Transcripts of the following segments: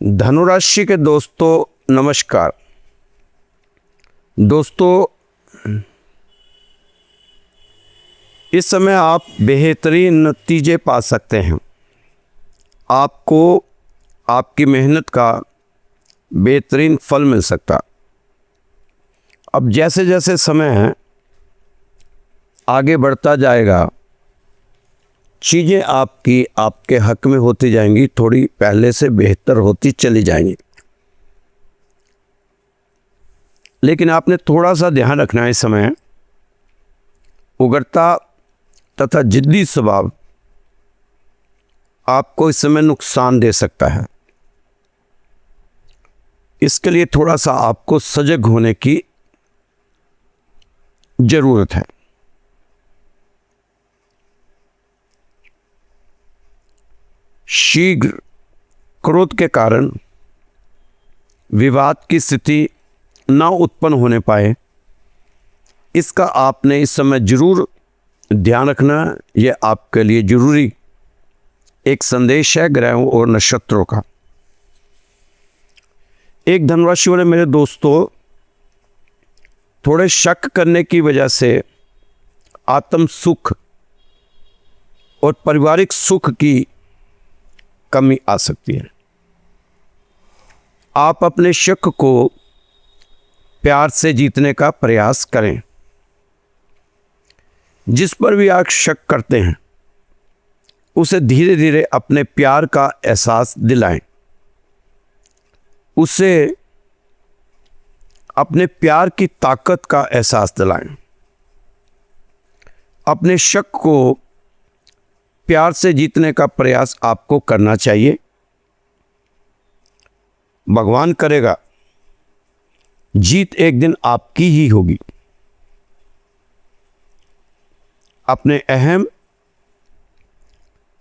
धनुराशि के दोस्तों नमस्कार। दोस्तों, इस समय आप बेहतरीन नतीजे पा सकते हैं। आपको आपकी मेहनत का बेहतरीन फल मिल सकता। अब जैसे जैसे समय आगे बढ़ता जाएगा, चीज़ें आपके हक में होती जाएंगी, थोड़ी पहले से बेहतर होती चली जाएंगी। लेकिन आपने थोड़ा सा ध्यान रखना है, इस समय उग्रता तथा जिद्दी स्वभाव आपको इस समय नुकसान दे सकता है। इसके लिए थोड़ा सा आपको सजग होने की जरूरत है। शीघ्र क्रोध के कारण विवाद की स्थिति ना उत्पन्न होने पाए, इसका आपने इस समय जरूर ध्यान रखना। यह आपके लिए जरूरी एक संदेश है ग्रहों और नक्षत्रों का। एक धनुराशि वाले मेरे दोस्तों, थोड़े शक करने की वजह से आत्म सुख और पारिवारिक सुख की कमी आ सकती है। आप अपने शक को प्यार से जीतने का प्रयास करें। जिस पर भी आप शक करते हैं, उसे धीरे धीरे अपने प्यार का एहसास दिलाएं। उसे अपने प्यार की ताकत का एहसास दिलाएं। अपने शक को प्यार से जीतने का प्रयास आपको करना चाहिए। भगवान करेगा, जीत एक दिन आपकी ही होगी। अपने अहम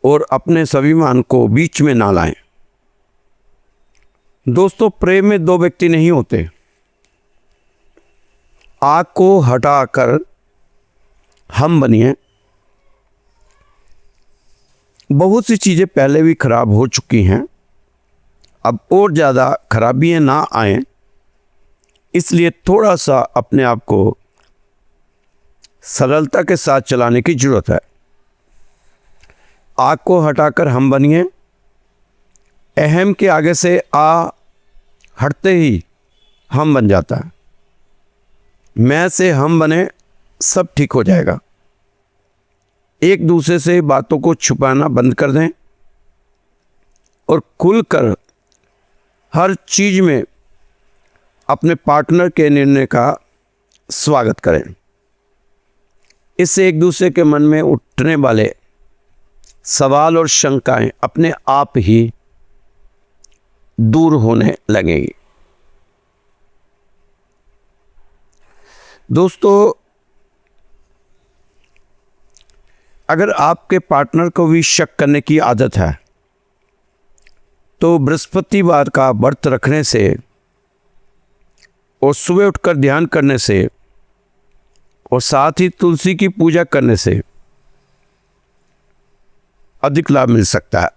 और अपने स्वाभिमान को बीच में ना लाएं। दोस्तों, प्रेम में दो व्यक्ति नहीं होते। आग को हटाकर हम बनिए। बहुत सी चीज़ें पहले भी खराब हो चुकी हैं, अब और ज़्यादा खराबियाँ ना आए, इसलिए थोड़ा सा अपने आप को सरलता के साथ चलाने की जरूरत है। आग को हटाकर हम बनिए। अहम के आगे से आ हटते ही हम बन जाता है। मैं से हम बने, सब ठीक हो जाएगा। एक दूसरे से बातों को छुपाना बंद कर दें और खुलकर हर चीज में अपने पार्टनर के निर्णय का स्वागत करें। इससे एक दूसरे के मन में उठने वाले सवाल और शंकाएं अपने आप ही दूर होने लगेंगी। दोस्तों, अगर आपके पार्टनर को भी शक करने की आदत है, तो बृहस्पतिवार का व्रत रखने से और सुबह उठकर ध्यान करने से और साथ ही तुलसी की पूजा करने से अधिक लाभ मिल सकता है।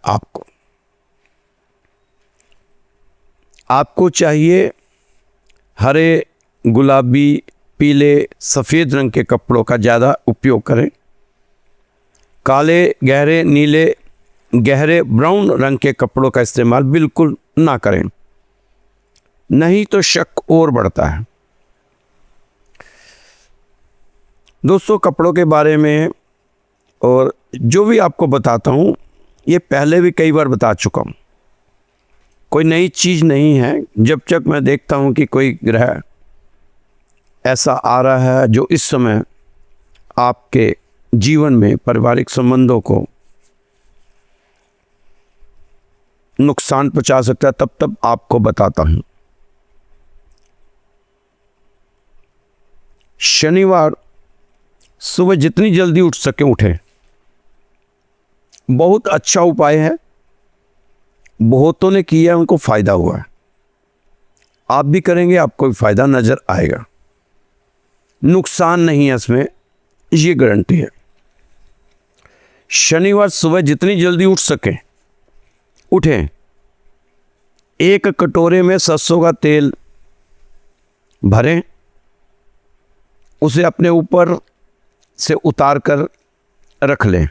आपको चाहिए हरे, गुलाबी, पीले, सफ़ेद रंग के कपड़ों का ज़्यादा उपयोग करें। काले, गहरे नीले, गहरे ब्राउन रंग के कपड़ों का इस्तेमाल बिल्कुल ना करें, नहीं तो शक और बढ़ता है। दोस्तों, कपड़ों के बारे में और जो भी आपको बताता हूँ, ये पहले भी कई बार बता चुका हूँ, कोई नई चीज़ नहीं है। जब तक मैं देखता हूँ कि कोई ग्रह ऐसा आ रहा है जो इस समय आपके जीवन में पारिवारिक संबंधों को नुकसान पहुंचा सकता है, तब आपको बताता हूं। शनिवार सुबह जितनी जल्दी उठ सके उठें। बहुत अच्छा उपाय है, बहुतों ने किया, उनको फायदा हुआ है। आप भी करेंगे, आपको भी फायदा नजर आएगा। नुकसान नहीं है इसमें, ये गारंटी है। शनिवार सुबह जितनी जल्दी उठ सकें उठें। एक कटोरे में सरसों का तेल भरें, उसे अपने ऊपर से उतार कर रख लें।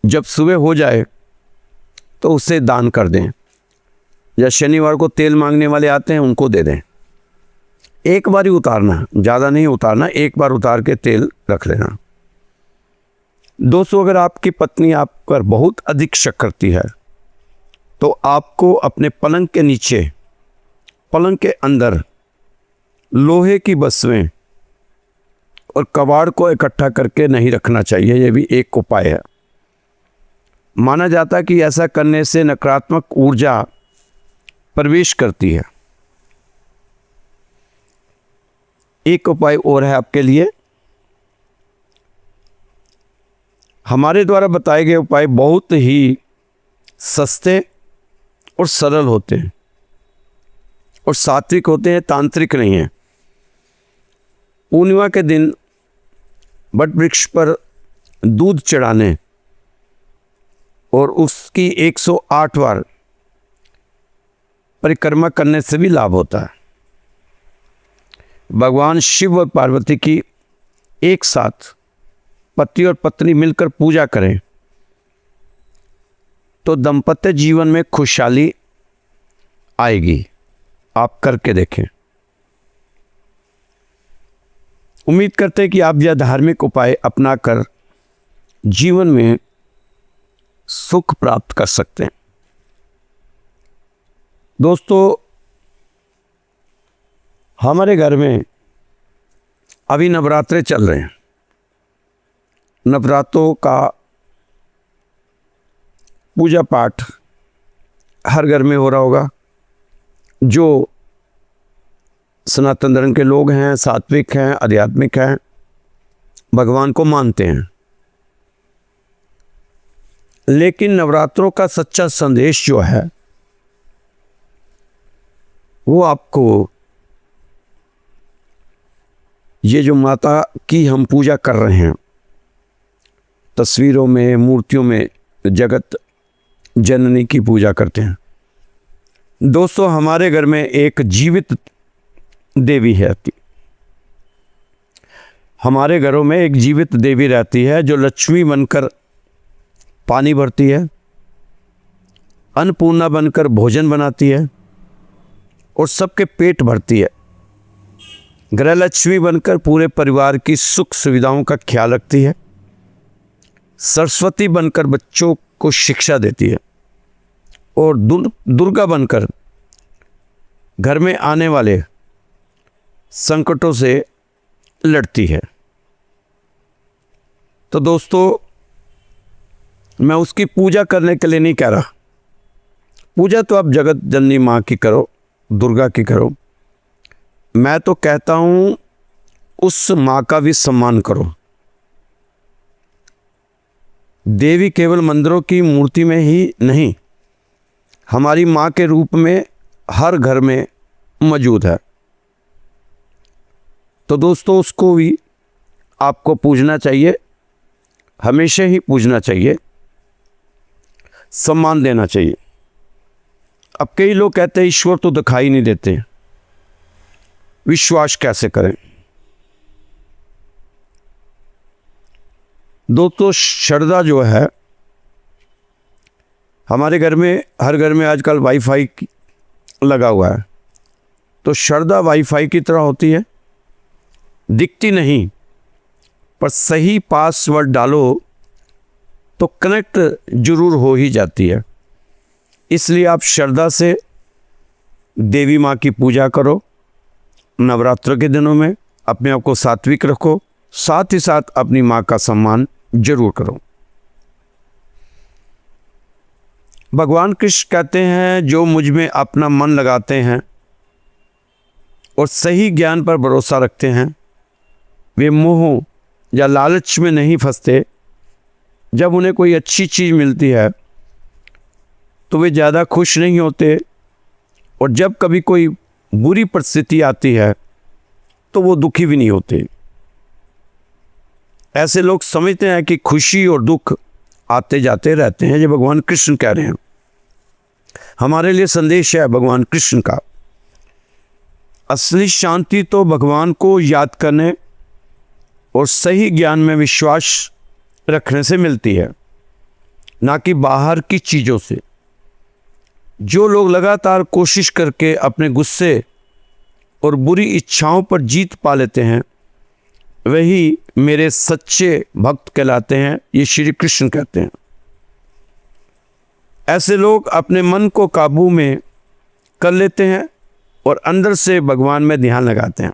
जब सुबह हो जाए तो उसे दान कर दें, या शनिवार को तेल मांगने वाले आते हैं उनको दे दें। एक बार ही उतारना, ज़्यादा नहीं उतारना, एक बार उतार के तेल रख लेना। दोस्तों, अगर आपकी पत्नी आप पर बहुत अधिक शक करती है तो आपको अपने पलंग के नीचे, पलंग के अंदर लोहे की वस्तुएं और कबाड़ को इकट्ठा करके नहीं रखना चाहिए। यह भी एक उपाय है। माना जाता है कि ऐसा करने से नकारात्मक ऊर्जा प्रवेश करती है। एक उपाय और है आपके लिए। हमारे द्वारा बताए गए उपाय बहुत ही सस्ते और सरल होते हैं और सात्विक होते हैं, तांत्रिक नहीं हैं। पूर्णिमा के दिन वट वृक्ष पर दूध चढ़ाने और उसकी 108 बार परिक्रमा करने से भी लाभ होता है। भगवान शिव और पार्वती की एक साथ पति और पत्नी मिलकर पूजा करें तो दाम्पत्य जीवन में खुशहाली आएगी। आप करके देखें। उम्मीद करते हैं कि आप यह धार्मिक उपाय अपनाकर जीवन में सुख प्राप्त कर सकते हैं। दोस्तों, हमारे घर में अभी नवरात्रे चल रहे हैं। नवरात्रों का पूजा पाठ हर घर में हो रहा होगा। जो सनातन धर्म के लोग हैं, सात्विक हैं, आध्यात्मिक हैं, भगवान को मानते हैं। लेकिन नवरात्रों का सच्चा संदेश जो है वो आपको ये जो माता की हम पूजा कर रहे हैं, तस्वीरों में, मूर्तियों में जगत जननी की पूजा करते हैं। दोस्तों, हमारे घर में एक जीवित देवी है। हमारे घरों में एक जीवित देवी रहती है जो लक्ष्मी बनकर पानी भरती है, अन्नपूर्णा बनकर भोजन बनाती है और सबके पेट भरती है। गृह लक्ष्मी बनकर पूरे परिवार की सुख सुविधाओं का ख्याल रखती है। सरस्वती बनकर बच्चों को शिक्षा देती है और दुर्गा बनकर घर में आने वाले संकटों से लड़ती है। तो दोस्तों, मैं उसकी पूजा करने के लिए नहीं कह रहा। पूजा तो आप जगत जननी माँ की करो, दुर्गा की करो। मैं तो कहता हूँ उस माँ का भी सम्मान करो। देवी केवल मंदिरों की मूर्ति में ही नहीं, हमारी माँ के रूप में हर घर में मौजूद है। तो दोस्तों, उसको भी आपको पूजना चाहिए, हमेशा ही पूजना चाहिए, सम्मान देना चाहिए। अब कई लोग कहते हैं ईश्वर तो दिखाई नहीं देते, विश्वास कैसे करें। दोस्तों, श्रद्धा जो है, हमारे घर में, हर घर में आजकल वाईफाई लगा हुआ है। तो श्रद्धा वाईफाई की तरह होती है, दिखती नहीं, पर सही पासवर्ड डालो तो कनेक्ट जरूर हो ही जाती है। इसलिए आप श्रद्धा से देवी माँ की पूजा करो। नवरात्र के दिनों में अपने आप को सात्विक रखो, साथ ही साथ अपनी माँ का सम्मान जरूर करो। भगवान कृष्ण कहते हैं, जो मुझ में अपना मन लगाते हैं और सही ज्ञान पर भरोसा रखते हैं, वे मोह या लालच में नहीं फंसते। जब उन्हें कोई अच्छी चीज़ मिलती है तो वे ज़्यादा खुश नहीं होते, और जब कभी कोई बुरी परिस्थिति आती है तो वो दुखी भी नहीं होते। ऐसे लोग समझते हैं कि खुशी और दुख आते जाते रहते हैं। ये भगवान कृष्ण कह रहे हैं, हमारे लिए संदेश है भगवान कृष्ण का। असली शांति तो भगवान को याद करने और सही ज्ञान में विश्वास रखने से मिलती है, ना कि बाहर की चीज़ों से। जो लोग लगातार कोशिश करके अपने गुस्से और बुरी इच्छाओं पर जीत पा लेते हैं, वही मेरे सच्चे भक्त कहलाते हैं, ये श्री कृष्ण कहते हैं। ऐसे लोग अपने मन को काबू में कर लेते हैं और अंदर से भगवान में ध्यान लगाते हैं।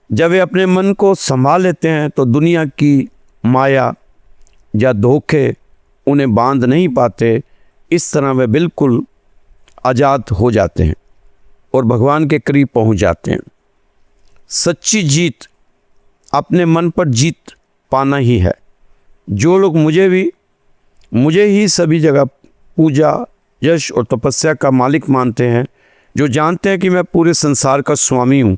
जब वे अपने मन को संभाल लेते हैं तो दुनिया की माया या धोखे उन्हें बांध नहीं पाते। इस तरह वे बिल्कुल आज़ाद हो जाते हैं और भगवान के करीब पहुंच जाते हैं। सच्ची जीत अपने मन पर जीत पाना ही है। जो लोग मुझे ही सभी जगह पूजा, यश और तपस्या का मालिक मानते हैं, जो जानते हैं कि मैं पूरे संसार का स्वामी हूँ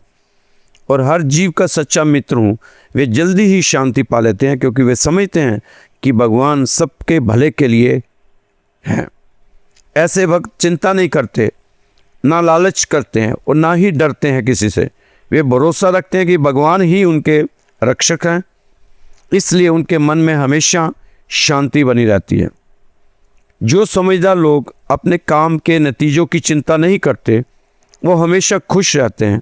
और हर जीव का सच्चा मित्र हूँ, वे जल्दी ही शांति पा लेते हैं, क्योंकि वे समझते हैं कि भगवान सबके भले के लिए हैं। ऐसे भक्त चिंता नहीं करते, ना लालच करते हैं और ना ही डरते हैं किसी से। वे भरोसा रखते हैं कि भगवान ही उनके रक्षक हैं, इसलिए उनके मन में हमेशा शांति बनी रहती है। जो समझदार लोग अपने काम के नतीजों की चिंता नहीं करते, वो हमेशा खुश रहते हैं।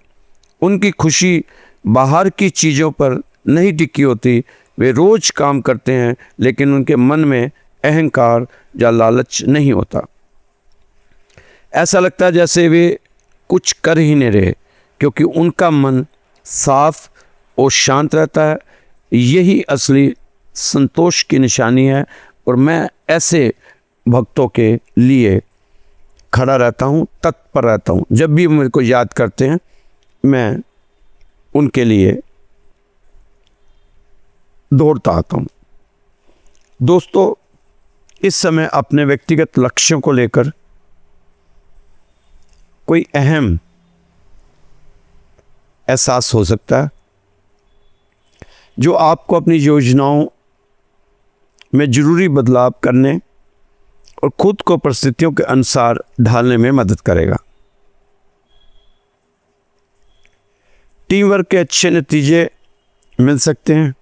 उनकी खुशी बाहर की चीज़ों पर नहीं टिकी होती। वे रोज़ काम करते हैं, लेकिन उनके मन में अहंकार या लालच नहीं होता। ऐसा लगता है जैसे वे कुछ कर ही नहीं रहे, क्योंकि उनका मन साफ और शांत रहता है। यही असली संतोष की निशानी है और मैं ऐसे भक्तों के लिए खड़ा रहता हूँ, तत्पर रहता हूँ। जब भी मेरे को याद करते हैं, मैं उनके लिए दौड़ता आता हूँ। दोस्तों, इस समय अपने व्यक्तिगत लक्ष्यों को लेकर कोई अहम एहसास हो सकता है, जो आपको अपनी योजनाओं में ज़रूरी बदलाव करने और खुद को परिस्थितियों के अनुसार ढालने में मदद करेगा। टीम वर्क के अच्छे नतीजे मिल सकते हैं,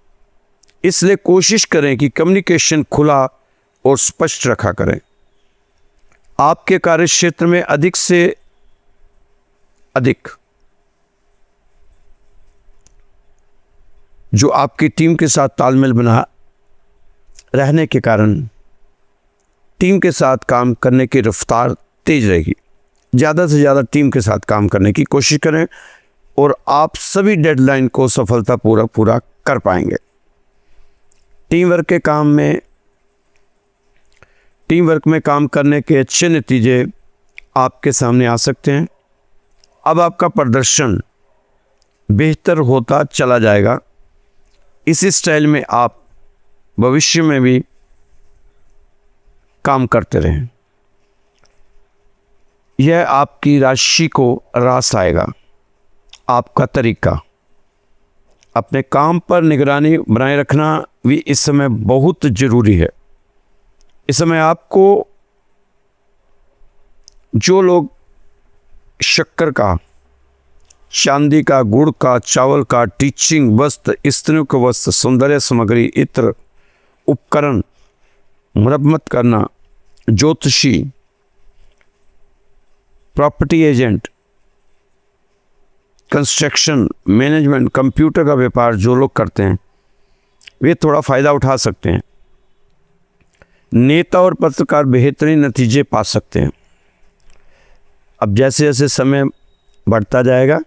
इसलिए कोशिश करें कि कम्युनिकेशन खुला और स्पष्ट रखा करें। आपके कार्यक्षेत्र में अधिक से अधिक जो आपकी टीम के साथ तालमेल बना रहने के कारण टीम के साथ काम करने की रफ्तार तेज रहेगी। ज़्यादा से ज़्यादा टीम के साथ काम करने की कोशिश करें और आप सभी डेडलाइन को सफलतापूर्वक पूरा कर पाएंगे। टीम वर्क में काम करने के अच्छे नतीजे आपके सामने आ सकते हैं। अब आपका प्रदर्शन बेहतर होता चला जाएगा। इसी स्टाइल में आप भविष्य में भी काम करते रहें। यह आपकी राशि को रास आएगा। आपका तरीका, अपने काम पर निगरानी बनाए रखना भी इस समय बहुत ज़रूरी है। इस समय आपको जो लोग शक्कर का, चांदी का, गुड़ का, चावल का, टीचिंग वस्त्र, स्त्रियों के वस्त्र, सौंदर्य सामग्री, इत्र, उपकरण, मरम्मत करना, ज्योतिषी, property agent, construction, management, computer का व्यापार जो लोग करते हैं, वे थोड़ा फ़ायदा उठा सकते हैं। नेता और पत्रकार बेहतरीन नतीजे पा सकते हैं। अब जैसे जैसे समय बढ़ता जाएगा,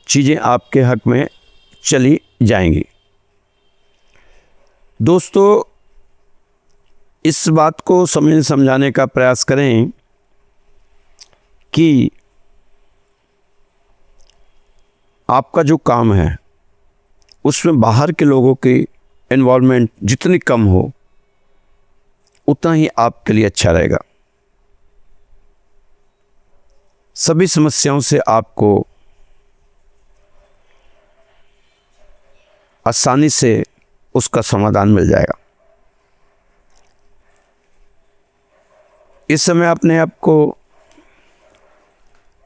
चीज़ें आपके हक में चली जाएंगी। दोस्तों, इस बात को समझाने का प्रयास करें कि आपका जो काम है उसमें बाहर के लोगों की इन्वॉल्वमेंट जितनी कम हो, उतना ही आपके लिए अच्छा रहेगा। सभी समस्याओं से आपको आसानी से उसका समाधान मिल जाएगा। इस समय अपने आप को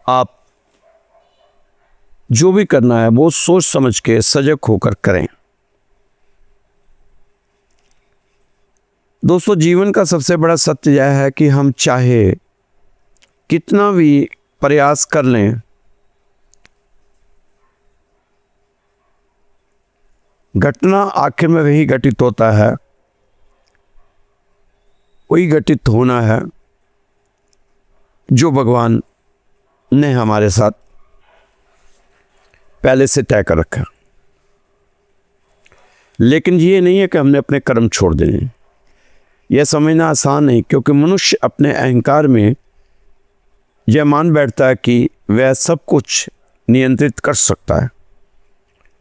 आप जो भी करना है वो सोच समझ के सजग होकर करें। दोस्तों, जीवन का सबसे बड़ा सत्य यह है कि हम चाहे कितना भी प्रयास कर लें, घटना आखिर में वही घटित होता है, वही घटित होना है जो भगवान ने हमारे साथ पहले से तय कर रखा। लेकिन ये नहीं है कि हमने अपने कर्म छोड़ देने। यह समझना आसान नहीं, क्योंकि मनुष्य अपने अहंकार में यह मान बैठता है कि वह सब कुछ नियंत्रित कर सकता है।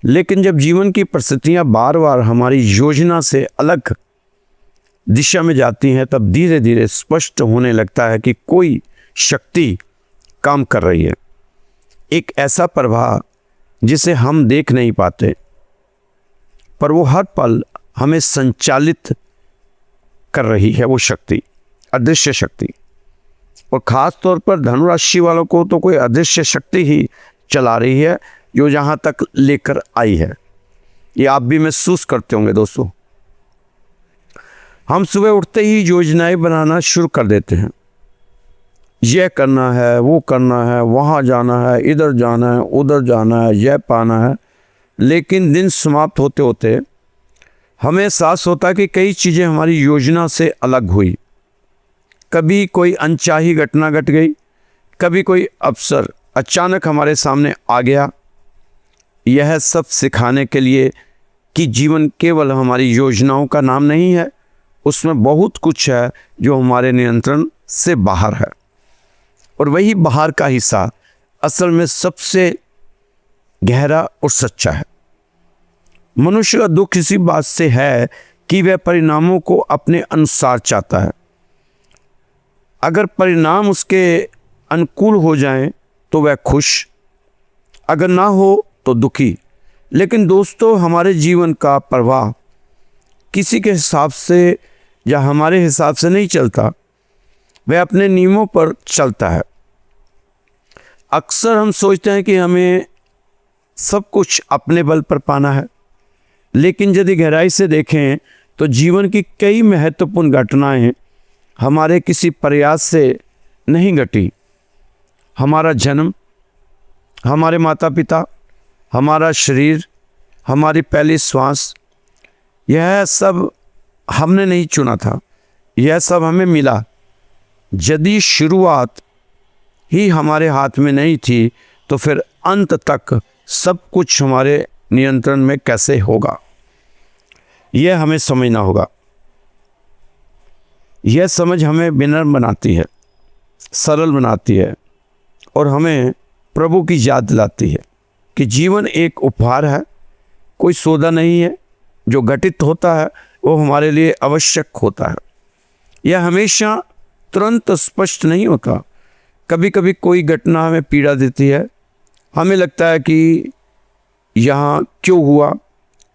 लेकिन जब जीवन की परिस्थितियां बार बार हमारी योजना से अलग दिशा में जाती हैं, तब धीरे धीरे स्पष्ट होने लगता है कि कोई शक्ति काम कर रही है, एक ऐसा प्रभाव जिसे हम देख नहीं पाते, पर वो हर पल हमें संचालित कर रही है। वो शक्ति, अदृश्य शक्ति। और ख़ास तौर पर धनुराशि वालों को तो कोई अदृश्य शक्ति ही चला रही है, जो यहाँ तक लेकर आई है। ये आप भी महसूस करते होंगे दोस्तों। हम सुबह उठते ही योजनाएं बनाना शुरू कर देते हैं। यह करना है, वो करना है, वहाँ जाना है, इधर जाना है, उधर जाना है, यह पाना है। लेकिन दिन समाप्त होते होते हमें एहसास होता है कि कई चीज़ें हमारी योजना से अलग हुई। कभी कोई अनचाही घटना घट गई, कभी कोई अवसर अचानक हमारे सामने आ गया। यह सब सिखाने के लिए कि जीवन केवल हमारी योजनाओं का नाम नहीं है, उसमें बहुत कुछ है जो हमारे नियंत्रण से बाहर है। और वही बाहर का हिस्सा असल में सबसे गहरा और सच्चा है। मनुष्य का दुख इसी बात से है कि वह परिणामों को अपने अनुसार चाहता है। अगर परिणाम उसके अनुकूल हो जाएं तो वह खुश, अगर ना हो तो दुखी। लेकिन दोस्तों, हमारे जीवन का प्रवाह किसी के हिसाब से या हमारे हिसाब से नहीं चलता, वह अपने नियमों पर चलता है। अक्सर हम सोचते हैं कि हमें सब कुछ अपने बल पर पाना है, लेकिन यदि गहराई से देखें तो जीवन की कई महत्वपूर्ण घटनाएं हमारे किसी प्रयास से नहीं घटी। हमारा जन्म, हमारे माता पिता, हमारा शरीर, हमारी पहली श्वास, यह सब हमने नहीं चुना था, यह सब हमें मिला। यदि शुरुआत ही हमारे हाथ में नहीं थी तो फिर अंत तक सब कुछ हमारे नियंत्रण में कैसे होगा, यह हमें समझना होगा। यह समझ हमें विनम्र बनाती है, सरल बनाती है और हमें प्रभु की याद दिलाती है कि जीवन एक उपहार है, कोई सौदा नहीं है। जो घटित होता है वो हमारे लिए आवश्यक होता है। यह हमेशा तुरंत स्पष्ट नहीं होता। कभी कभी कोई घटना हमें पीड़ा देती है, हमें लगता है कि यहाँ क्यों हुआ,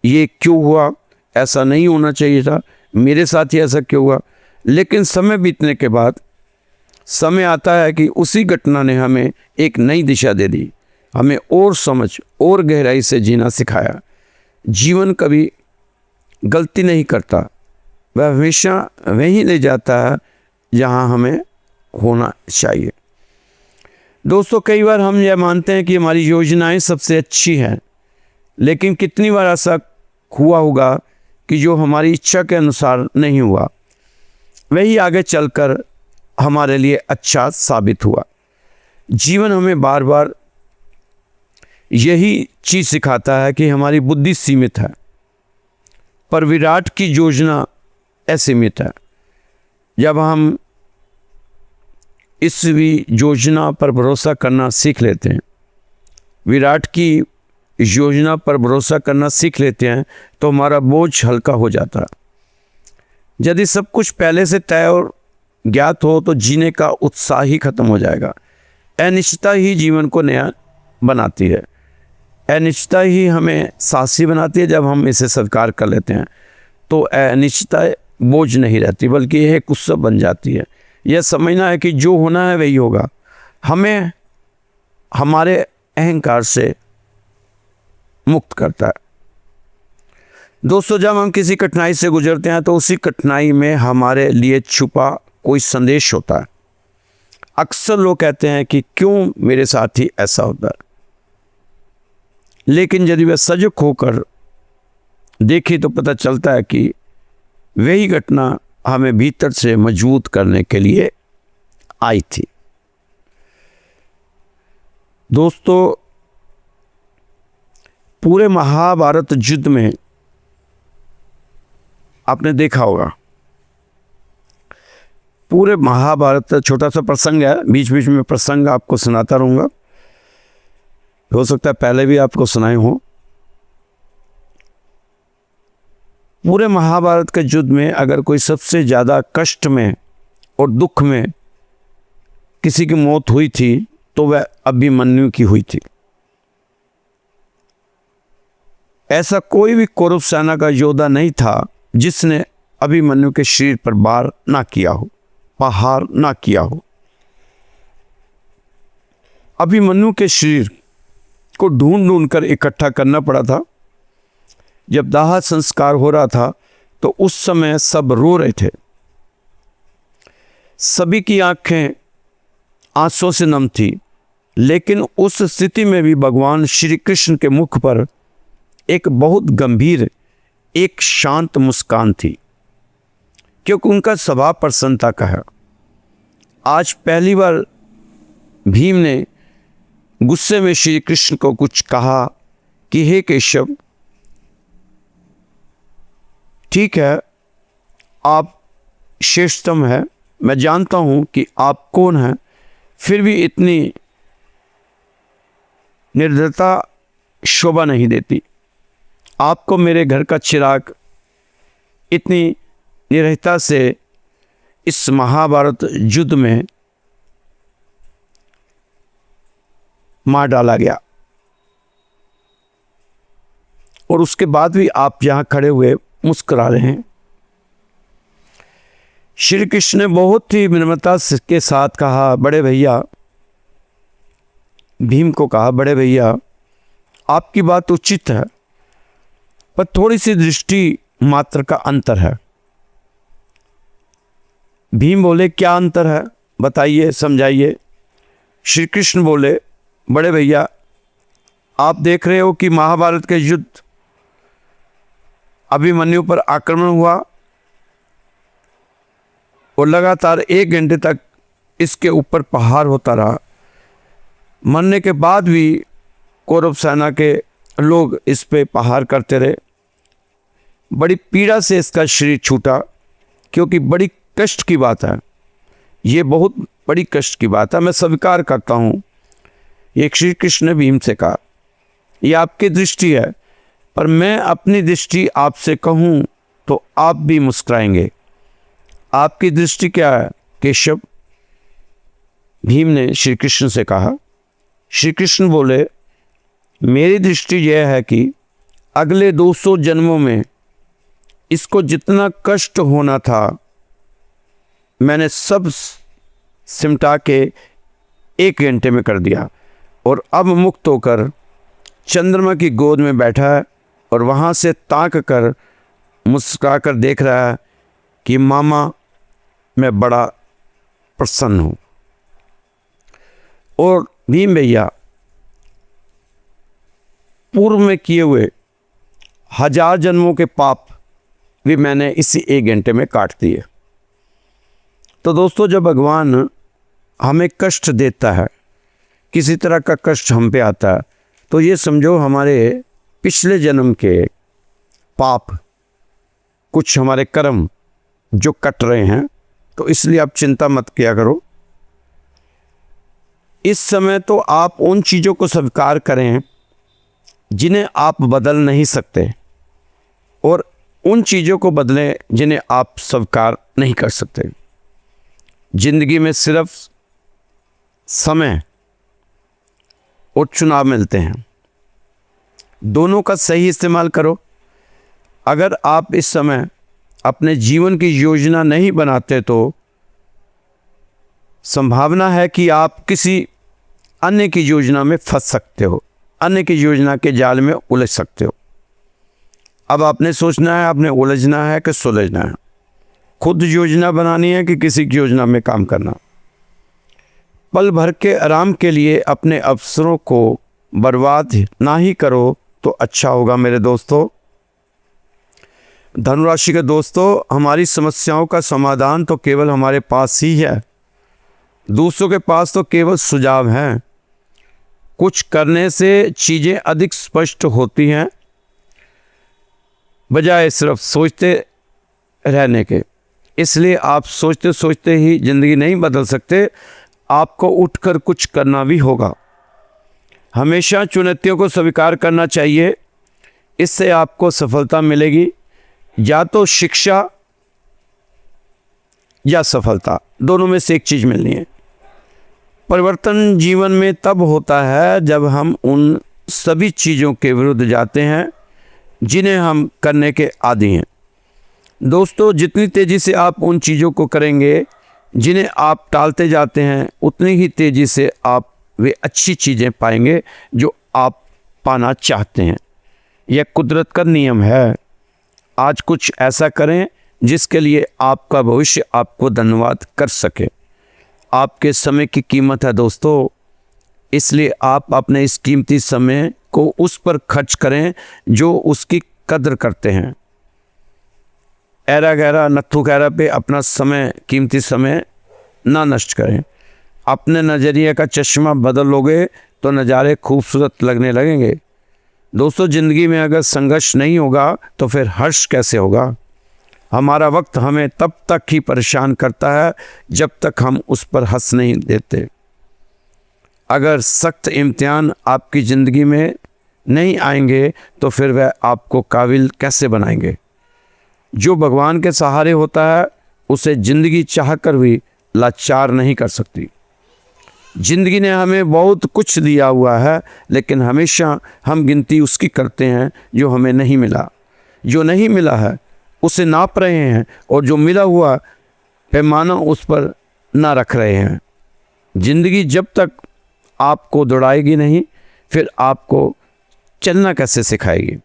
ये क्यों हुआ, ऐसा नहीं होना चाहिए था, मेरे साथ ही ऐसा क्यों हुआ। लेकिन समय बीतने के बाद समय आता है कि उसी घटना ने हमें एक नई दिशा दे दी, हमें और समझ और गहराई से जीना सिखाया। जीवन कभी गलती नहीं करता, वह हमेशा वहीं ले जाता है जहाँ हमें होना चाहिए। दोस्तों, कई बार हम यह मानते हैं कि हमारी योजनाएं सबसे अच्छी हैं, लेकिन कितनी बार ऐसा हुआ होगा कि जो हमारी इच्छा के अनुसार नहीं हुआ, वही आगे चलकर हमारे लिए अच्छा साबित हुआ। जीवन हमें बार बार यही चीज़ सिखाता है कि हमारी बुद्धि सीमित है, पर विराट की योजना असीमित है। जब हम इस भी योजना पर भरोसा करना सीख लेते हैं, विराट की योजना पर भरोसा करना सीख लेते हैं, तो हमारा बोझ हल्का हो जाता है। यदि सब कुछ पहले से तय और ज्ञात हो तो जीने का उत्साह ही खत्म हो जाएगा। अनिश्चितता ही जीवन को नया बनाती है। अनिश्चितता ही हमें साहसी बनाती है। जब हम इसे स्वीकार कर लेते हैं तो अनिश्चितता बोझ नहीं रहती, बल्कि यह एक उत्सव बन जाती है। यह समझना है कि जो होना है वही होगा। हमें हमारे अहंकार से मुक्त करता है। दोस्तों, जब हम किसी कठिनाई से गुजरते हैं तो उसी कठिनाई में हमारे लिए छुपा कोई संदेश होता है। अक्सर लोग कहते हैं कि क्यों मेरे साथ ही ऐसा होता है, लेकिन यदि वह सजग होकर देखे तो पता चलता है कि वही घटना हमें भीतर से मजबूत करने के लिए आई थी। दोस्तों, पूरे महाभारत युद्ध में आपने देखा होगा, पूरे महाभारत, छोटा सा प्रसंग है, बीच बीच में प्रसंग आपको सुनाता रहूंगा, हो सकता है पहले भी आपको सुनाए हों। पूरे महाभारत के युद्ध में अगर कोई सबसे ज़्यादा कष्ट में और दुख में किसी की मौत हुई थी तो वह अभिमन्यु की हुई थी। ऐसा कोई भी कौरव सेना का योद्धा नहीं था जिसने अभिमन्यु के शरीर पर वार ना किया हो, प्रहार ना किया हो। अभिमन्यु के शरीर को ढूंढ ढूंढ कर इकट्ठा करना पड़ा था। जब दाह संस्कार हो रहा था तो उस समय सब रो रहे थे, सभी की आंखें आंसुओं से नम थी, लेकिन उस स्थिति में भी भगवान श्री कृष्ण के मुख पर एक बहुत गंभीर, एक शांत मुस्कान थी, क्योंकि उनका स्वभाव प्रसन्नता का है। आज पहली बार भीम ने गुस्से में श्री कृष्ण को कुछ कहा कि हे केशव, ठीक है, आप श्रेष्ठतम है, मैं जानता हूं कि आप कौन हैं, फिर भी इतनी निर्दयता शोभा नहीं देती। आपको मेरे घर का चिराग इतनी निर्दयता से इस महाभारत युद्ध में मार डाला गया, और उसके बाद भी आप यहां खड़े हुए मुस्कुरा रहे हैं। श्री कृष्ण ने बहुत ही विनम्रता के साथ कहा, बड़े भैया, भीम को कहा, बड़े भैया, आपकी बात उचित है, पर थोड़ी सी दृष्टि मात्र का अंतर है। भीम बोले, क्या अंतर है, बताइए, समझाइए। श्री कृष्ण बोले, बड़े भैया, आप देख रहे हो कि महाभारत के युद्ध अभिमन्यु पर आक्रमण हुआ और लगातार 1 घंटे तक इसके ऊपर प्रहार होता रहा। मरने के बाद भी कौरव सेना के लोग इस पे प्रहार करते रहे। बड़ी पीड़ा से इसका शरीर छूटा, क्योंकि बड़ी कष्ट की बात है, ये बहुत बड़ी कष्ट की बात है, मैं स्वीकार करता हूँ। ये श्री कृष्ण ने भीम से कहा, ये आपकी दृष्टि है, पर मैं अपनी दृष्टि आपसे कहूँ तो आप भी मुस्कुराएंगे। आपकी दृष्टि क्या है केशव? भीम ने श्री कृष्ण से कहा। श्री कृष्ण बोले, मेरी दृष्टि यह है कि अगले 200 जन्मों में इसको जितना कष्ट होना था मैंने सब सिमटा के 1 घंटे में कर दिया, और अब मुक्त होकर चंद्रमा की गोद में बैठा है और वहाँ से ताक कर मुस्कुरा कर देख रहा है कि मामा, मैं बड़ा प्रसन्न हूँ। और भीम भैया, पूर्व में किए हुए 1000 जन्मों के पाप भी मैंने इसी 1 घंटे में काट दिए। तो दोस्तों, जब भगवान हमें कष्ट देता है, किसी तरह का कष्ट हम पे आता है, तो ये समझो हमारे पिछले जन्म के पाप, कुछ हमारे कर्म जो कट रहे हैं, तो इसलिए आप चिंता मत किया करो। इस समय तो आप उन चीज़ों को स्वीकार करें जिन्हें आप बदल नहीं सकते, और उन चीज़ों को बदलें जिन्हें आप स्वीकार नहीं कर सकते। जिंदगी में सिर्फ समय और चुनाव मिलते हैं, दोनों का सही इस्तेमाल करो। अगर आप इस समय अपने जीवन की योजना नहीं बनाते तो संभावना है कि आप किसी अन्य की योजना में फंस सकते हो, अन्य की योजना के जाल में उलझ सकते हो। अब आपने सोचना है, आपने उलझना है कि सुलझना है, खुद योजना बनानी है कि किसी की योजना में काम करना। पल भर के आराम के लिए अपने अवसरों को बर्बाद ना ही करो तो अच्छा होगा मेरे दोस्तों। धनुराशि के दोस्तों, हमारी समस्याओं का समाधान तो केवल हमारे पास ही है, दूसरों के पास तो केवल सुझाव हैं। कुछ करने से चीज़ें अधिक स्पष्ट होती हैं बजाय सिर्फ सोचते रहने के। इसलिए आप सोचते सोचते ही ज़िंदगी नहीं बदल सकते, आपको उठकर कुछ करना भी होगा। हमेशा चुनौतियों को स्वीकार करना चाहिए, इससे आपको सफलता मिलेगी। या तो शिक्षा या सफलता, दोनों में से एक चीज़ मिलनी है। परिवर्तन जीवन में तब होता है जब हम उन सभी चीज़ों के विरुद्ध जाते हैं जिन्हें हम करने के आदी हैं। दोस्तों, जितनी तेज़ी से आप उन चीज़ों को करेंगे जिन्हें आप टालते जाते हैं, उतनी ही तेज़ी से आप वे अच्छी चीज़ें पाएंगे जो आप पाना चाहते हैं। यह कुदरत का नियम है। आज कुछ ऐसा करें जिसके लिए आपका भविष्य आपको धन्यवाद कर सके। आपके समय की कीमत है दोस्तों, इसलिए आप अपने इस कीमती समय को उस पर खर्च करें जो उसकी कद्र करते हैं। ऐरा गैरा नत्थु गैरा पे अपना समय, कीमती समय ना नष्ट करें। अपने नज़रिए का चश्मा बदल लोगे तो नज़ारे खूबसूरत लगने लगेंगे। दोस्तों, ज़िंदगी में अगर संघर्ष नहीं होगा तो फिर हर्ष कैसे होगा। हमारा वक्त हमें तब तक ही परेशान करता है जब तक हम उस पर हंस नहीं देते। अगर सख्त इम्तिहान आपकी ज़िंदगी में नहीं आएंगे तो फिर वह आपको काबिल कैसे बनाएंगे। जो भगवान के सहारे होता है उसे ज़िंदगी चाह कर भी लाचार नहीं कर सकती। ज़िंदगी ने हमें बहुत कुछ दिया हुआ है, लेकिन हमेशा हम गिनती उसकी करते हैं जो हमें नहीं मिला। जो नहीं मिला है उसे नाप रहे हैं और जो मिला हुआ पैमाना उस पर ना रख रहे हैं। ज़िंदगी जब तक आपको दौड़ाएगी नहीं, फिर आपको चलना कैसे सिखाएगी।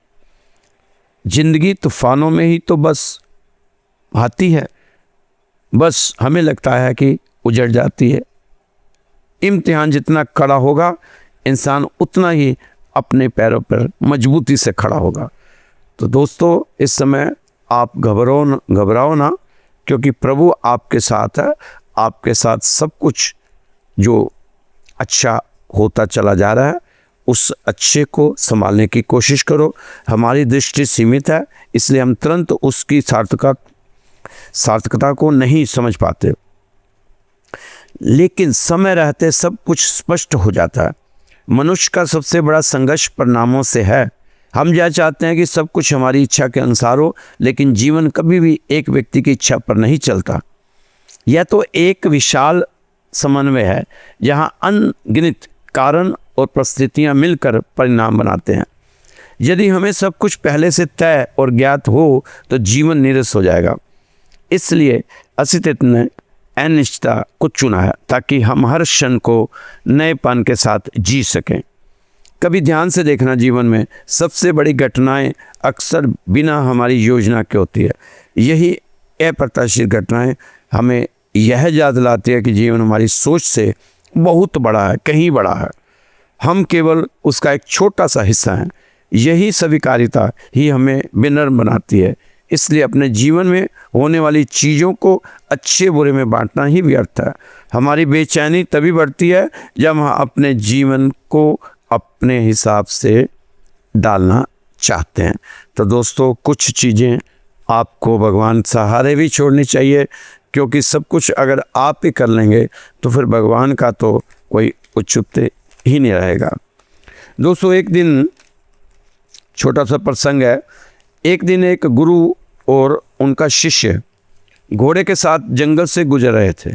ज़िंदगी तूफानों में ही तो बस आती है, बस हमें लगता है कि उजड़ जाती है। इम्तिहान जितना कड़ा होगा, इंसान उतना ही अपने पैरों पर मजबूती से खड़ा होगा। तो दोस्तों, इस समय आप घबराओ ना, क्योंकि प्रभु आपके साथ है। आपके साथ सब कुछ जो अच्छा होता चला जा रहा है, उस अच्छे को संभालने की कोशिश करो। हमारी दृष्टि सीमित है, इसलिए हम तुरंत उसकी सार्थकता को नहीं समझ पाते, लेकिन समय रहते सब कुछ स्पष्ट हो जाता है। मनुष्य का सबसे बड़ा संघर्ष परिणामों से है। हम यह चाहते हैं कि सब कुछ हमारी इच्छा के अनुसार हो, लेकिन जीवन कभी भी एक व्यक्ति की इच्छा पर नहीं चलता। यह तो एक विशाल समन्वय है जहाँ अनगिनत कारण और परिस्थितियाँ मिलकर परिणाम बनाते हैं। यदि हमें सब कुछ पहले से तय और ज्ञात हो तो जीवन नीरस हो जाएगा। इसलिए अस्तित्व ने अनिश्चितता को चुना है ताकि हम हर क्षण को नएपन के साथ जी सकें। कभी ध्यान से देखना, जीवन में सबसे बड़ी घटनाएं अक्सर बिना हमारी योजना के होती है। यही अप्रत्याशित घटनाएं हमें यह याद दिलाती है कि जीवन हमारी सोच से बहुत बड़ा है, कहीं बड़ा है। हम केवल उसका एक छोटा सा हिस्सा हैं। यही स्वीकार्यता ही हमें विनम्र बनाती है। इसलिए अपने जीवन में होने वाली चीज़ों को अच्छे बुरे में बांटना ही व्यर्थ है। हमारी बेचैनी तभी बढ़ती है जब हम अपने जीवन को अपने हिसाब से डालना चाहते हैं। तो दोस्तों, कुछ चीज़ें आपको भगवान सहारे भी छोड़नी चाहिए, क्योंकि सब कुछ अगर आप ही कर लेंगे तो फिर भगवान का तो कोई औचित्य ही नहीं रहेगा। दोस्तों, एक दिन छोटा सा प्रसंग है। एक दिन एक गुरु और उनका शिष्य घोड़े के साथ जंगल से गुजर रहे थे।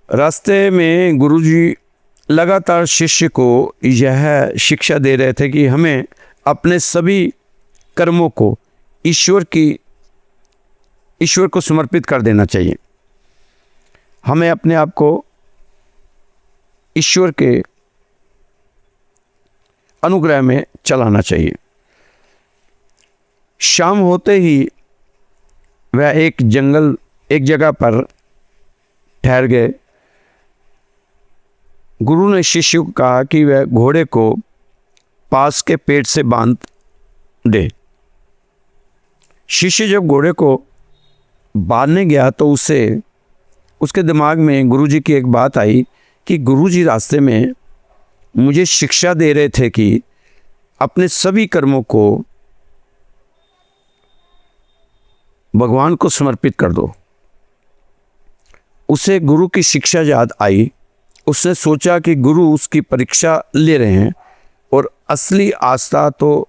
रास्ते में गुरुजी लगातार शिष्य को यह शिक्षा दे रहे थे कि हमें अपने सभी कर्मों को ईश्वर को समर्पित कर देना चाहिए। हमें अपने आप को ईश्वर के अनुग्रह में चलाना चाहिए। शाम होते ही वह एक जगह पर ठहर गए। गुरु ने शिष्य को कहा कि वह घोड़े को पास के पेड़ से बांध दे। शिष्य जब घोड़े को बांधने गया तो उसके दिमाग में गुरुजी की एक बात आई कि गुरुजी रास्ते में मुझे शिक्षा दे रहे थे कि अपने सभी कर्मों को भगवान को समर्पित कर दो। उसे गुरु की शिक्षा याद आई। उसने सोचा कि गुरु उसकी परीक्षा ले रहे हैं और असली आस्था तो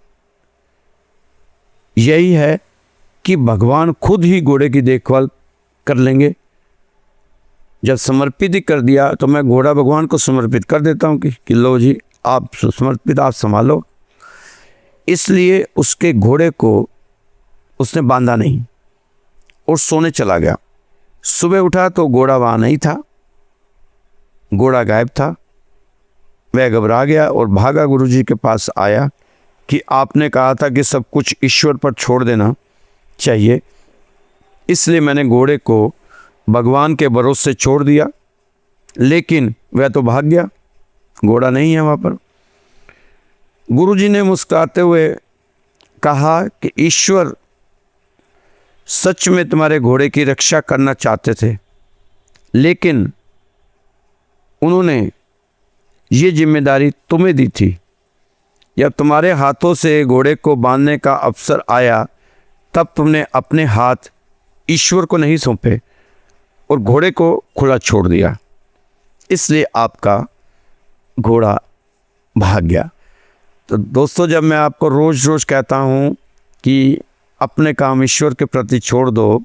यही है कि भगवान खुद ही घोड़े की देखभाल कर लेंगे। जब समर्पित ही कर दिया तो मैं घोड़ा भगवान को समर्पित कर देता हूँ कि लो जी आप समर्पित, आप संभालो। इसलिए उसके घोड़े को उसने बांधा नहीं और सोने चला गया। सुबह उठा तो घोड़ा वहाँ नहीं था, घोड़ा गायब था। वह घबरा गया और भागा गुरुजी के पास आया कि आपने कहा था कि सब कुछ ईश्वर पर छोड़ देना चाहिए, इसलिए मैंने घोड़े को भगवान के भरोसे छोड़ दिया, लेकिन वह तो भाग गया, घोड़ा नहीं है वहाँ पर। गुरुजी ने मुस्कुराते हुए कहा कि ईश्वर सच में तुम्हारे घोड़े की रक्षा करना चाहते थे, लेकिन उन्होंने ये जिम्मेदारी तुम्हें दी थी। जब तुम्हारे हाथों से घोड़े को बांधने का अवसर आया तब तुमने अपने हाथ ईश्वर को नहीं सौंपे और घोड़े को खुला छोड़ दिया, इसलिए आपका घोड़ा भाग गया। तो दोस्तों, जब मैं आपको रोज़ रोज़ कहता हूँ कि अपने काम ईश्वर के प्रति छोड़ दो,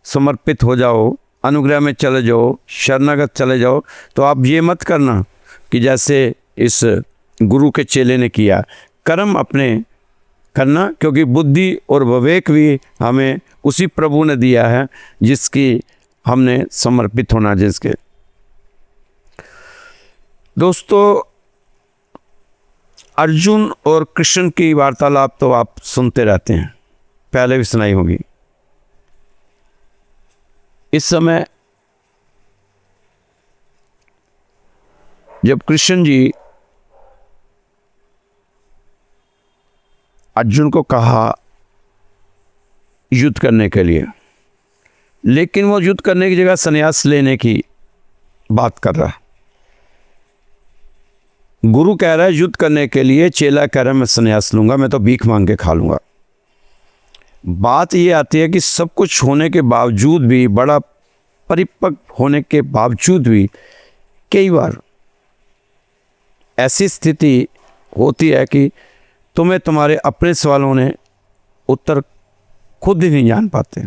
समर्पित हो जाओ, अनुग्रह में चले जाओ, शरणागत चले जाओ, तो आप ये मत करना कि जैसे इस गुरु के चेले ने किया। कर्म अपने करना, क्योंकि बुद्धि और विवेक भी हमें उसी प्रभु ने दिया है जिसकी हमने समर्पित होना जिसके। दोस्तों, अर्जुन और कृष्ण की वार्तालाप तो आप सुनते रहते हैं, पहले भी सुनाई होगी। इस समय जब कृष्ण जी अर्जुन को कहा युद्ध करने के लिए, लेकिन वो युद्ध करने की जगह संन्यास लेने की बात कर रहा है। गुरु कह रहा है युद्ध करने के लिए, चेला कह रहा है मैं संन्यास लूंगा, मैं तो भीख मांग के खा लूंगा। बात ये आती है कि सब कुछ होने के बावजूद भी, बड़ा परिपक्व होने के बावजूद भी कई बार ऐसी स्थिति होती है कि तुम्हें तुम्हारे अपने सवालों ने उत्तर खुद ही नहीं जान पाते।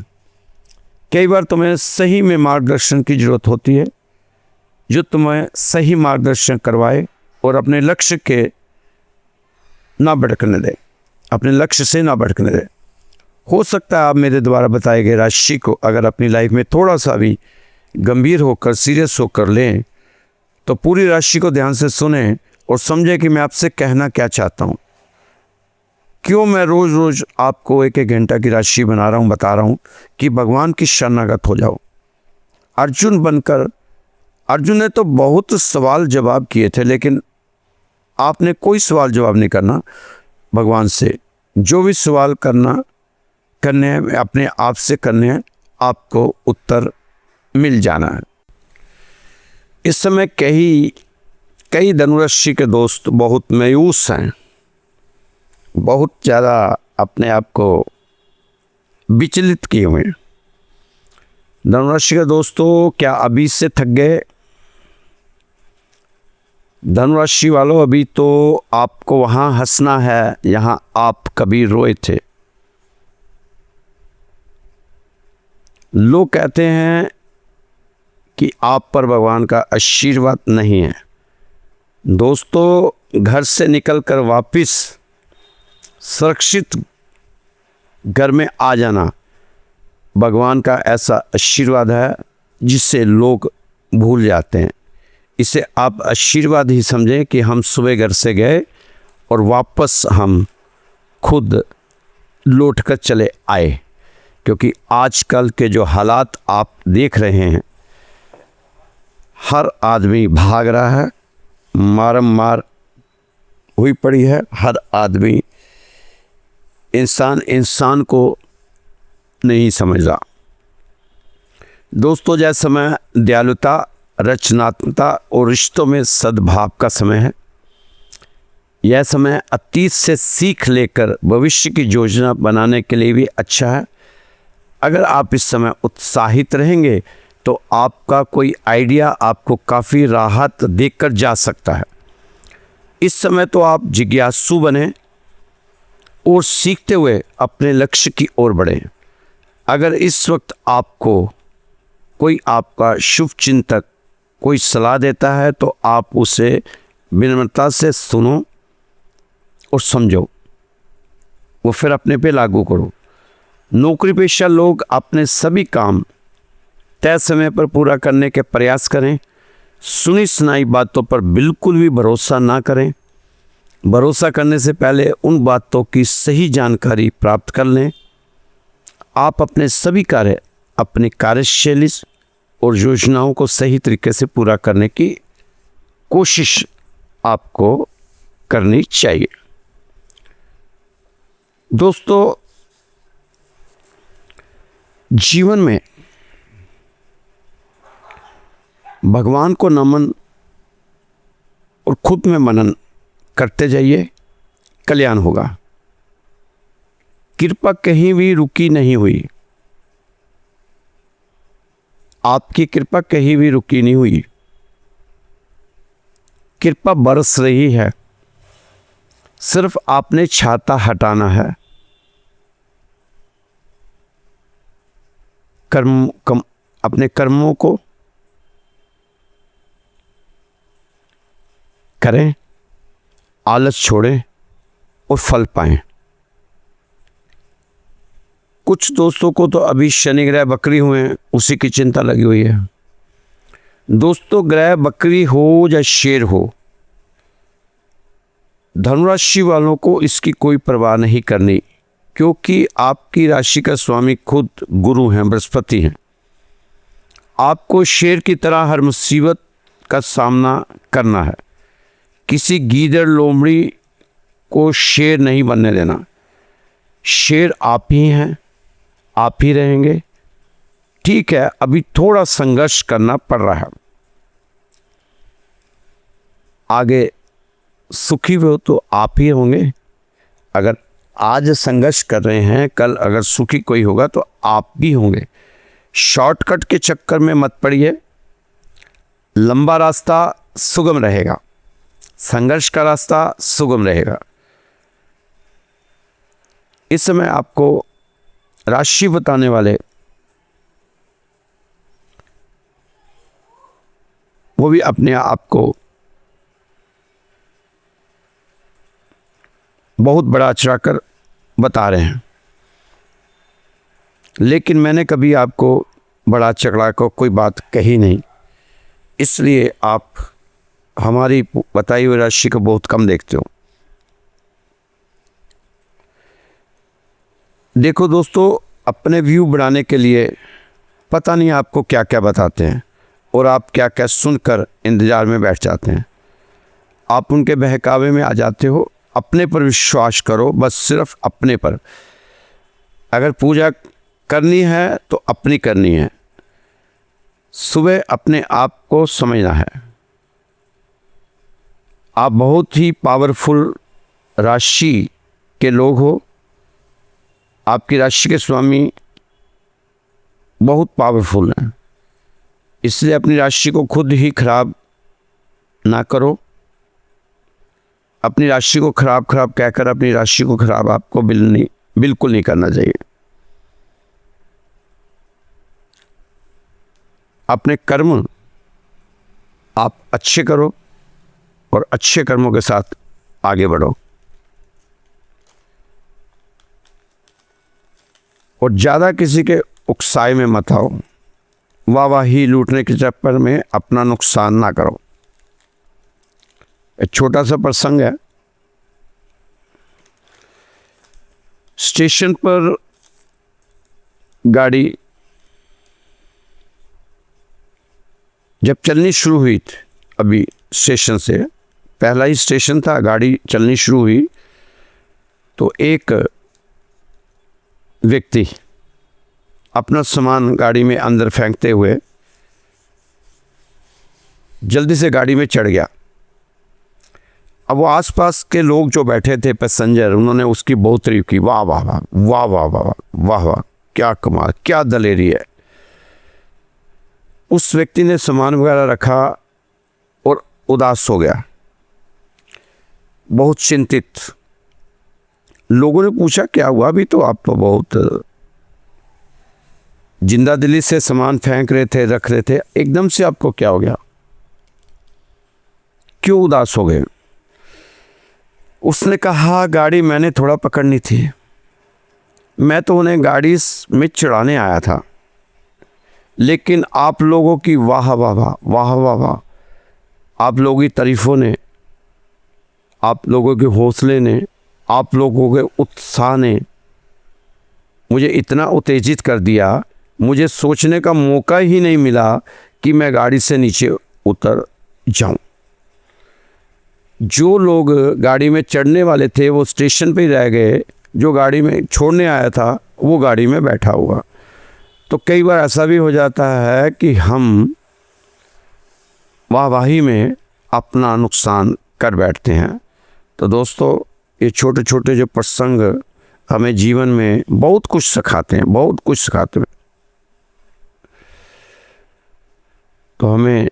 कई बार तुम्हें सही में मार्गदर्शन की जरूरत होती है, जो तुम्हें सही मार्गदर्शन करवाए और अपने लक्ष्य के ना भटकने दे, अपने लक्ष्य से ना भटकने दे। हो सकता है आप मेरे द्वारा बताए गए राशि को अगर अपनी लाइफ में थोड़ा सा भी गंभीर होकर, सीरियस होकर लें, तो पूरी राशि को ध्यान से सुने और समझें कि मैं आपसे कहना क्या चाहता हूँ। क्यों मैं रोज़ रोज़ आपको एक एक घंटा की राशि बना रहा हूँ, बता रहा हूँ कि भगवान की शरणागत हो जाओ। अर्जुन बनकर, अर्जुन ने तो बहुत सवाल जवाब किए थे, लेकिन आपने कोई सवाल जवाब नहीं करना भगवान से। जो भी सवाल करने हैं अपने आप से करने हैं, आपको उत्तर मिल जाना है। इस समय कई धनुराशि के दोस्त बहुत मायूस हैं, बहुत ज़्यादा अपने आप को विचलित किए हुए हैं। धनुराशि के दोस्तों, क्या अभी से थक गए? धनुराशि वालों, अभी तो आपको वहाँ हंसना है, यहाँ आप कभी रोए थे। लोग कहते हैं कि आप पर भगवान का आशीर्वाद नहीं है। दोस्तों, घर से निकलकर वापस सुरक्षित घर में आ जाना भगवान का ऐसा आशीर्वाद है जिससे लोग भूल जाते हैं। इसे आप आशीर्वाद ही समझें कि हम सुबह घर से गए और वापस हम खुद लौट कर चले आए, क्योंकि आजकल के जो हालात आप देख रहे हैं, हर आदमी भाग रहा है, मारम मार हुई पड़ी है। हर आदमी इंसान को नहीं समझ रहा। दोस्तों, जैसा समय दयालुता, रचनात्मकता और रिश्तों में सद्भाव का समय है। यह समय अतीत से सीख लेकर भविष्य की योजना बनाने के लिए भी अच्छा है। अगर आप इस समय उत्साहित रहेंगे तो आपका कोई आइडिया आपको काफ़ी राहत देकर जा सकता है। इस समय तो आप जिज्ञासु बने और सीखते हुए अपने लक्ष्य की ओर बढ़ें। अगर इस वक्त आपको कोई आपका शुभ चिंतक कोई सलाह देता है तो आप उसे विनम्रता से सुनो और समझो, वो फिर अपने पे लागू करो। नौकरी पेशा लोग अपने सभी काम तय समय पर पूरा करने के प्रयास करें। सुनी सुनाई बातों पर बिल्कुल भी भरोसा ना करें। भरोसा करने से पहले उन बातों की सही जानकारी प्राप्त कर लें। आप अपने सभी कार्य अपनी कार्यशैली और योजनाओं को सही तरीके से पूरा करने की कोशिश आपको करनी चाहिए। दोस्तों, जीवन में भगवान को नमन और खुद में मनन करते जाइए, कल्याण होगा। कृपा कहीं भी रुकी नहीं हुई। आपकी कृपा कहीं भी रुकी नहीं हुई। कृपा बरस रही है, सिर्फ आपने छाता हटाना है। अपने कर्मों को करें, आलस छोड़ें और फल पाएं। कुछ दोस्तों को तो अभी शनि ग्रह बकरी हुए हैं, उसी की चिंता लगी हुई है। दोस्तों, ग्रह बकरी हो या शेर हो, धनुराशि वालों को इसकी कोई परवाह नहीं करनी, क्योंकि आपकी राशि का स्वामी खुद गुरु हैं, बृहस्पति हैं। आपको शेर की तरह हर मुसीबत का सामना करना है। किसी गीदड़ लोमड़ी को शेर नहीं बनने देना। शेर आप ही हैं, आप ही रहेंगे। ठीक है, अभी थोड़ा संघर्ष करना पड़ रहा है। आगे सुखी हो तो आप ही होंगे। अगर आज संघर्ष कर रहे हैं, कल अगर सुखी कोई होगा तो आप भी होंगे। शॉर्टकट के चक्कर में मत पड़िए। लंबा रास्ता सुगम रहेगा, संघर्ष का रास्ता सुगम रहेगा। इस समय आपको राशि बताने वाले वो भी अपने आप को बहुत बड़ा चढ़ाकर बता रहे हैं, लेकिन मैंने कभी आपको बड़ा चढ़ा कर कोई बात कही नहीं, इसलिए आप हमारी बताई हुई राशि को बहुत कम देखते हो। देखो दोस्तों, अपने व्यू बढ़ाने के लिए पता नहीं आपको क्या क्या बताते हैं और आप क्या क्या सुनकर इंतज़ार में बैठ जाते हैं। आप उनके बहकावे में आ जाते हो। अपने पर विश्वास करो, बस सिर्फ अपने पर। अगर पूजा करनी है तो अपनी करनी है। सुबह अपने आप को समझना है। आप बहुत ही पावरफुल राशि के लोग हो। आपकी राशि के स्वामी बहुत पावरफुल हैं, इसलिए अपनी राशि को खुद ही खराब ना करो। अपनी राशि को खराब कहकर अपनी राशि को खराब आपको बिल्कुल नहीं करना चाहिए। अपने कर्म आप अच्छे करो और अच्छे कर्मों के साथ आगे बढ़ो, और ज़्यादा किसी के उकसाए में मत आओ, वाहवाही लूटने के चक्कर में अपना नुकसान ना करो। एक छोटा सा प्रसंग है। स्टेशन पर गाड़ी जब चलनी शुरू हुई थी, अभी स्टेशन से पहला ही स्टेशन था, गाड़ी चलनी शुरू हुई तो एक व्यक्ति अपना सामान गाड़ी में अंदर फेंकते हुए जल्दी से गाड़ी में चढ़ गया। अब वो आसपास के लोग जो बैठे थे पैसेंजर, उन्होंने उसकी बहुत तारीफ की, वाह वाह वाह वाह वाह वाह वाह वाह, क्या कमाल, क्या दलेरी है। उस व्यक्ति ने सामान वगैरह रखा और उदास हो गया, बहुत चिंतित। लोगों ने पूछा क्या हुआ, अभी तो आप तो बहुत जिंदा दिली से सामान फेंक रहे थे, रख रहे थे, एकदम से आपको क्या हो गया, क्यों उदास हो गए? उसने कहा गाड़ी मैंने थोड़ा पकड़नी थी, मैं तो उन्हें गाड़ी में चढ़ाने आया था, लेकिन आप लोगों की वाह वाह वाह वाह वाह वाह, आप लोगों की तारीफों ने, आप लोगों के हौसले ने, आप लोगों के उत्साह ने मुझे इतना उत्तेजित कर दिया, मुझे सोचने का मौका ही नहीं मिला कि मैं गाड़ी से नीचे उतर जाऊं। जो लोग गाड़ी में चढ़ने वाले थे वो स्टेशन पे ही रह गए, जो गाड़ी में छोड़ने आया था वो गाड़ी में बैठा हुआ। तो कई बार ऐसा भी हो जाता है कि हम वाहवाही में अपना नुकसान कर बैठते हैं। तो दोस्तों, ये छोटे छोटे जो प्रसंग हमें जीवन में बहुत कुछ सिखाते हैं, बहुत कुछ सिखाते हैं। तो हमें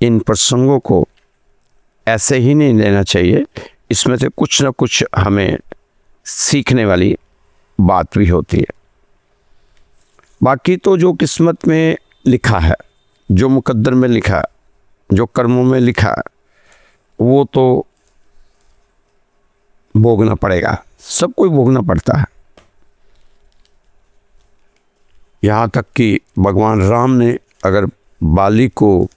इन प्रसंगों को ऐसे ही नहीं लेना चाहिए, इसमें से कुछ ना कुछ हमें सीखने वाली बात भी होती है। बाकी तो जो किस्मत में लिखा है, जो मुकद्दर में लिखा है, जो कर्मों में लिखा है, वो तो भोगना पड़ेगा, सबको भोगना पड़ता है। यहाँ तक कि भगवान राम ने अगर बाली को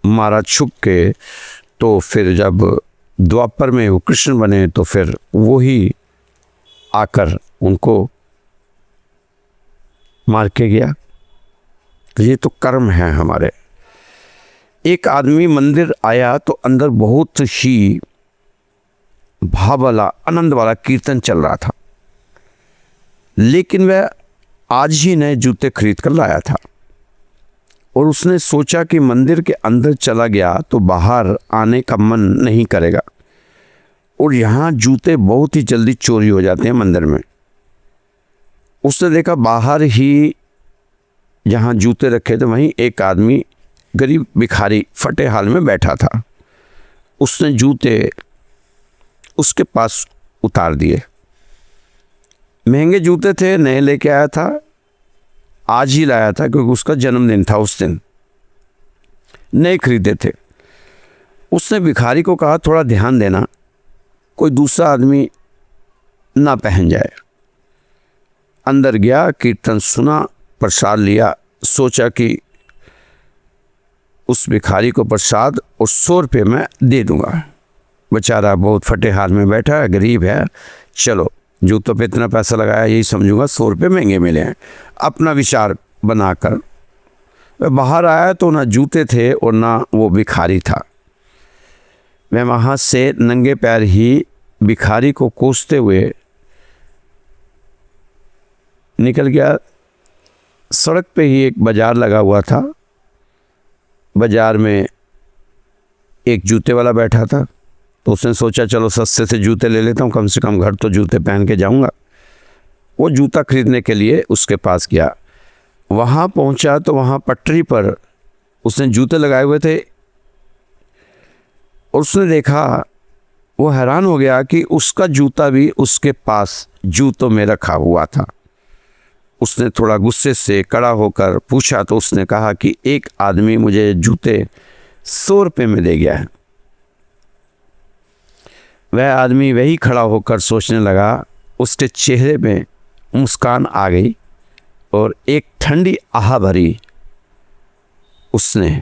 मारा छुप के, तो फिर जब द्वापर में वो कृष्ण बने तो फिर वो ही आकर उनको मार के गया। तो ये तो कर्म है हमारे। एक आदमी मंदिर आया तो अंदर बहुत ही भाव वाला, आनंद वाला कीर्तन चल रहा था, लेकिन वह आज ही नए जूते खरीद कर लाया था और उसने सोचा कि मंदिर के अंदर चला गया तो बाहर आने का मन नहीं करेगा, और यहाँ जूते बहुत ही जल्दी चोरी हो जाते हैं मंदिर में। उसने देखा बाहर ही जहाँ जूते रखे थे वहीं एक आदमी गरीब भिखारी फटे हाल में बैठा था। उसने जूते उसके पास उतार दिए। महंगे जूते थे, नए लेके आया था, आज ही लाया था क्योंकि उसका जन्मदिन था, उस दिन नए खरीदे थे। उसने भिखारी को कहा थोड़ा ध्यान देना, कोई दूसरा आदमी ना पहन जाए। अंदर गया, कीर्तन सुना, प्रसाद लिया, सोचा कि उस भिखारी को प्रसाद और 100 रुपये मैं दे दूंगा। बेचारा बहुत फटे हाल में बैठा है, गरीब है, चलो जूतों पे इतना पैसा लगाया, यही समझूंगा 100 रुपये महंगे मिले हैं, अपना विचार बनाकर वह बाहर आया तो ना जूते थे और ना वो भिखारी था। मैं वहाँ से नंगे पैर ही भिखारी को कोसते हुए निकल गया। सड़क पे ही एक बाज़ार लगा हुआ था, बाज़ार में एक जूते वाला बैठा था, तो उसने सोचा चलो सस्ते से जूते ले लेता हूँ, कम से कम घर तो जूते पहन के जाऊँगा। वो जूता खरीदने के लिए उसके पास गया। वहाँ पहुँचा तो वहाँ पटरी पर उसने जूते लगाए हुए थे और उसने देखा, वो हैरान हो गया कि उसका जूता भी उसके पास जूतों में रखा हुआ था। उसने थोड़ा गुस्से से कड़ा होकर पूछा तो उसने कहा कि एक आदमी मुझे जूते 100 रुपये में दे गया है। वह आदमी वही खड़ा होकर सोचने लगा, उसके चेहरे में मुस्कान आ गई और एक ठंडी आह भरी उसने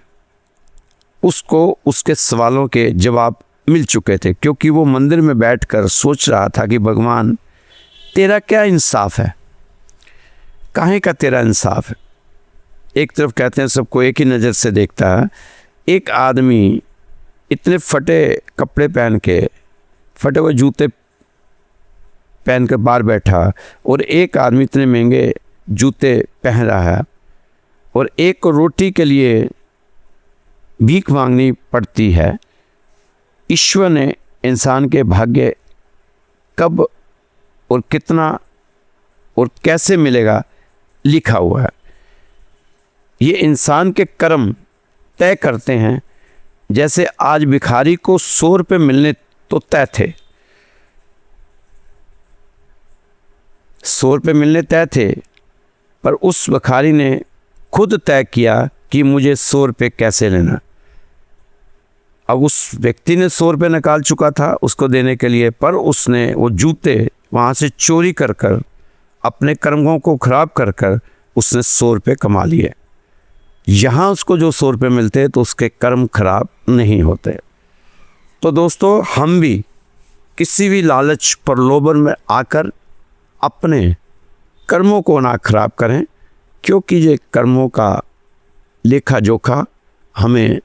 उसको उसके सवालों के जवाब मिल चुके थे, क्योंकि वो मंदिर में बैठकर सोच रहा था कि भगवान तेरा क्या इंसाफ है, काहे का तेरा इंसाफ है। एक तरफ कहते हैं सबको एक ही नज़र से देखता है, एक आदमी इतने फटे कपड़े पहन के, फटे हुए जूते पहन कर बाहर बैठा, और एक आदमी इतने महंगे जूते पहन रहा है, और एक को रोटी के लिए भीख मांगनी पड़ती है। ईश्वर ने इंसान के भाग्य कब और कितना और कैसे मिलेगा लिखा हुआ है। ये इंसान के कर्म तय करते हैं। जैसे आज भिखारी को 100 रुपये मिलने तो तय थे, 100 रुपये मिलने तय थे, पर उस भिखारी ने खुद तय किया कि मुझे 100 रुपये कैसे लेना। अब उस व्यक्ति ने 100 रुपये निकाल चुका था उसको देने के लिए, पर उसने वो जूते वहाँ से चोरी कर कर, अपने कर्मों को खराब कर कर उसने 100 रुपये कमा लिए। यहाँ उसको जो 100 रुपये मिलते तो उसके कर्म खराब नहीं होते। तो दोस्तों, हम भी किसी भी लालच प्रलोभन में आकर अपने कर्मों को ना खराब करें, क्योंकि ये कर्मों का लेखा जोखा हमें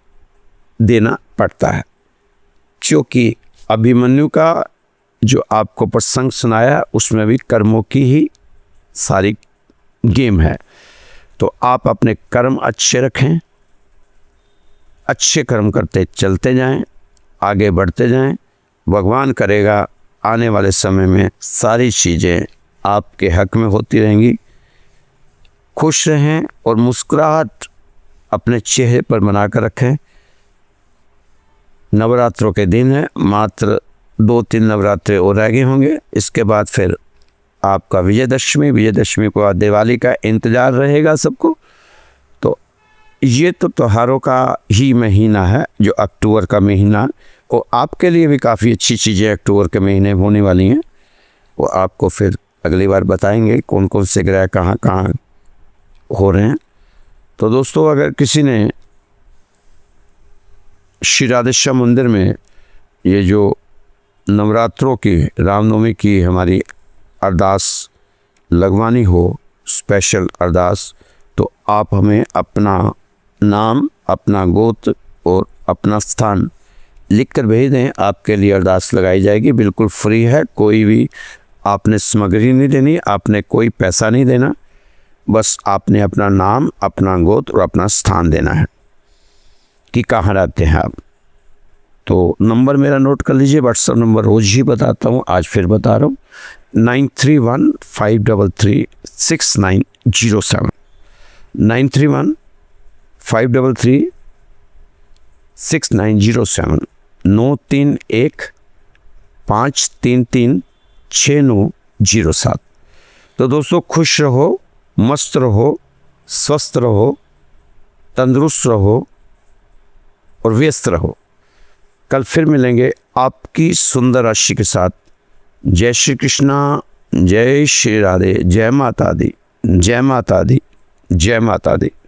देना पड़ता है। क्योंकि अभिमन्यु का जो आपको प्रसंग सुनाया उसमें भी कर्मों की ही सारी गेम है। तो आप अपने कर्म अच्छे रखें, अच्छे कर्म करते चलते जाएं, आगे बढ़ते जाएं। भगवान करेगा आने वाले समय में सारी चीज़ें आपके हक में होती रहेंगी। खुश रहें और मुस्कुराहट अपने चेहरे पर बनाकर रखें। नवरात्रों के दिन है, मात्र 2-3 नवरात्रे और रह गए होंगे। इसके बाद फिर आपका विजयदशमी को दिवाली का इंतज़ार रहेगा सबको। तो ये तो त्योहारों का ही महीना है, जो अक्टूबर का महीना, और आपके लिए भी काफ़ी अच्छी चीज़ें अक्टूबर के महीने होने वाली हैं। वो आपको फिर अगली बार बताएंगे कौन कौन से ग्रह कहाँ कहाँ हो रहे हैं। तो दोस्तों, अगर किसी ने श्री राधेश्याम मंदिर में ये जो नवरात्रों की, रामनवमी की हमारी अरदास लगवानी हो, स्पेशल अरदास, तो आप हमें अपना नाम, अपना गोत्र और अपना स्थान लिख कर भेज दें। आपके लिए अरदास लगाई जाएगी, बिल्कुल फ्री है। कोई भी आपने सामग्री नहीं देनी, आपने कोई पैसा नहीं देना, बस आपने अपना नाम, अपना गोत्र और अपना स्थान देना है कि कहाँ रहते हैं आप। तो नंबर मेरा नोट कर लीजिए, व्हाट्सएप नंबर रोज़ ही बताता हूँ, आज फिर बता रहा हूँ, 9315336907, 9315336907, 9315336907। तो दोस्तों, खुश रहो, मस्त रहो, स्वस्थ रहो, तंदुरुस्त रहो और व्यस्त रहो। कल फिर मिलेंगे आपकी सुंदर राशि के साथ। जय श्री कृष्णा, जय श्री राधे, जय माता दी, जय माता दी, जय माता दी।